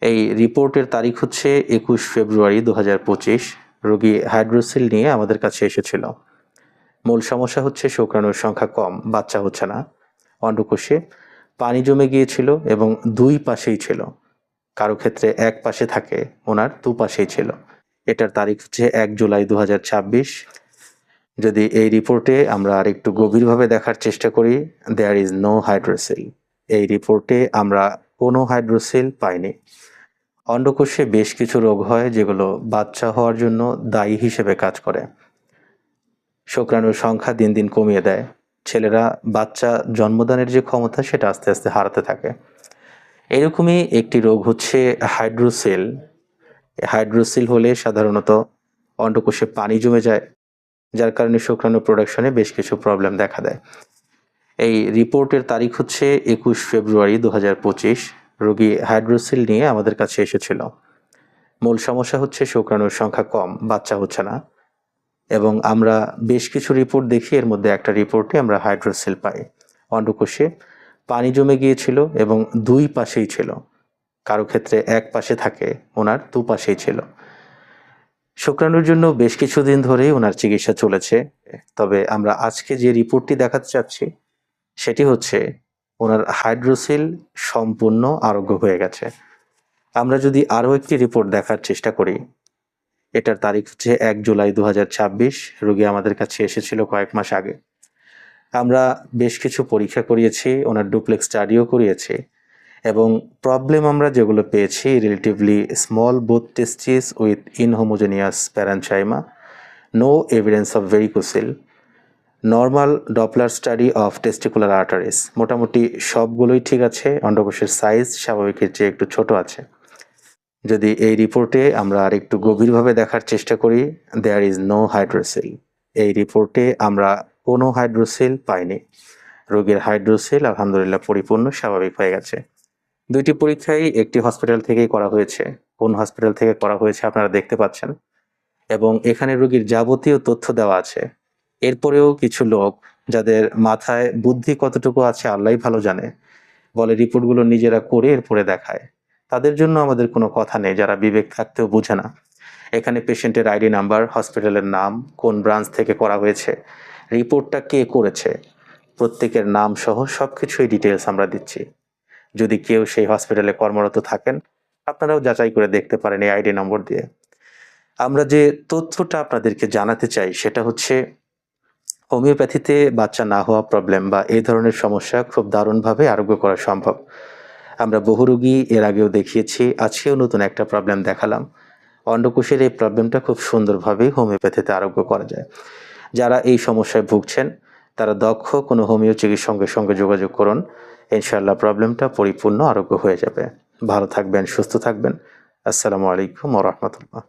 এই রিপোর্টের তারিখ হচ্ছে 21 ফেব্রুয়ারি 2025। রোগী হাইড্রোসিল নিয়ে আমাদের কাছে এসেছিল। মূল সমস্যা হচ্ছে শুক্রাণুর সংখ্যা কম, বাচ্চা হচ্ছে না। অন্ডকোষে পানি জমে গিয়েছিল এবং দুই পাশেই ছিল। কারো ক্ষেত্রে এক পাশে থাকে, ওনার দুপাশেই ছিল। এটার তারিখ হচ্ছে 1 জুলাই 2026। যদি এই রিপোর্টে আমরা আর একটু গভীরভাবে দেখার চেষ্টা করি, দেয়ার ইজ নো হাইড্রোসিল। এই রিপোর্টে আমরা কোনো হাইড্রোসিল পাইনি। অন্ডকোষে বেশ কিছু রোগ হয় যেগুলো বাচ্চা হওয়ার জন্য দায়ী হিসেবে কাজ করে। শুক্রাণুর সংখ্যা দিন দিন কমিয়ে দেয়। ছেলেরা বাচ্চা জন্মদানের যে ক্ষমতা সেটা আস্তে আস্তে হারাতে থাকে। এরকমই একটি রোগ হচ্ছে হাইড্রোসিল। হাইড্রোসিল হলে সাধারণত অন্ডকোষে পানি জমে যায়, যার কারণে শুক্রাণু প্রোডাকশনে বেশ কিছু প্রবলেম দেখা দেয়। এই রিপোর্টের তারিখ হচ্ছে 21 ফেব্রুয়ারি 2025। রোগী হাইড্রোসিল নিয়ে আমাদের কাছে এসেছিল। মূল সমস্যা হচ্ছে শুক্রাণুর সংখ্যা কম, বাচ্চা হচ্ছে না। এবং আমরা বেশ কিছু রিপোর্ট দেখি, এর মধ্যে একটা রিপোর্টে আমরা হাইড্রোসিল পাই। অন্ডকোষে পানি জমে গিয়েছিল এবং দুই পাশেই ছিল। কারো ক্ষেত্রে এক পাশে থাকে, ওনার দুপাশেই ছিল। শুক্রাণুর জন্য বেশ কিছুদিন ধরেই ওনার চিকিৎসা চলেছে। তবে আমরা আজকে যে রিপোর্টটি দেখাতে চাচ্ছি সেটি হচ্ছে ওনার হাইড্রোসিল সম্পূর্ণ আরোগ্য হয়ে গেছে। আমরা যদি আরও একটি রিপোর্ট দেখার চেষ্টা করি, এটার তারিখ হচ্ছে 1 জুলাই 2026। রোগী আমাদের কাছে এসেছিল কয়েক মাস আগে। আমরা বেশ কিছু পরীক্ষা করিয়েছি, ওনার ডুপ্লেক্স স্টাডিও করিয়েছি, এবং প্রবলেম আমরা যেগুলো পেয়েছি, relatively small both testis with inhomogeneous parenchyma, no evidence of varicocele, normal Doppler study of testicular arteries. মোটামুটি সবগুলোই ঠিক আছে। অন্ডকোষের সাইজ স্বাভাবিকের চেয়ে একটু ছোট আছে। যদি এই রিপোর্টে আমরা আর একটু গভীরভাবে দেখার চেষ্টা করি, দেয়ার ইজ নো হাইড্রোসিল। এই রিপোর্টে আমরা কোনো হাইড্রোসিল পাইনি। রোগীর হাইড্রোসিল আলহামদুলিল্লাহ পরিপূর্ণ স্বাভাবিক হয়ে গেছে। দুইটি পরীক্ষাই একটি হসপিটাল থেকেই করা হয়েছে। কোন হসপিটাল থেকে করা হয়েছে আপনারা দেখতে পাচ্ছেন, এবং এখানে রোগীর যাবতীয় তথ্য দেওয়া আছে। এরপরেও কিছু লোক, যাদের মাথায় বুদ্ধি কতটুকু আছে আল্লাহই ভালো জানে, বলে রিপোর্টগুলো নিজেরা করে এরপরে দেখায়। তাদের জন্য আমাদের কোনো কথা নেই, যারা বিবেক থাকতেও বোঝে না। এখানে পেশেন্টের আইডি নাম্বার, হসপিটালের নাম, কোন ব্রাঞ্চ থেকে করা হয়েছে, রিপোর্টটা কে করেছে, প্রত্যেকের নাম সহ সব কিছুই ডিটেলস আমরা দিচ্ছি। যদি কেউ সেই হসপিটালে কর্মরত থাকেন, আপনারাও যাচাই করে দেখতে পারেন এই আইডি নম্বর দিয়ে। আমরা যে তথ্যটা আপনাদেরকে জানাতে চাই সেটা হচ্ছে, হোমিওপ্যাথিতে বাচ্চা না হওয়া প্রবলেম বা এই ধরনের সমস্যা খুব দারুণভাবে আরোগ্য করা সম্ভব। আমরা বহু রোগী এর আগেও দেখিয়েছি, আজকেও নতুন একটা প্রবলেম দেখালাম। অন্ডকোষের এই প্রবলেমটা খুব সুন্দরভাবে হোমিওপ্যাথিতে আরোগ্য করা যায়। যারা এই সমস্যায় ভুগছেন তারা দক্ষ কোনো হোমিও চিকিৎসকের সঙ্গে যোগাযোগ করুন। ইনশাআল্লাহ প্রবলেমটা পরিপূর্ণ আরোগ্য হয়ে যাবে। ভালো থাকবেন, সুস্থ থাকবেন। আসসালামু আলাইকুম ওয়া রাহমাতুল্লাহ।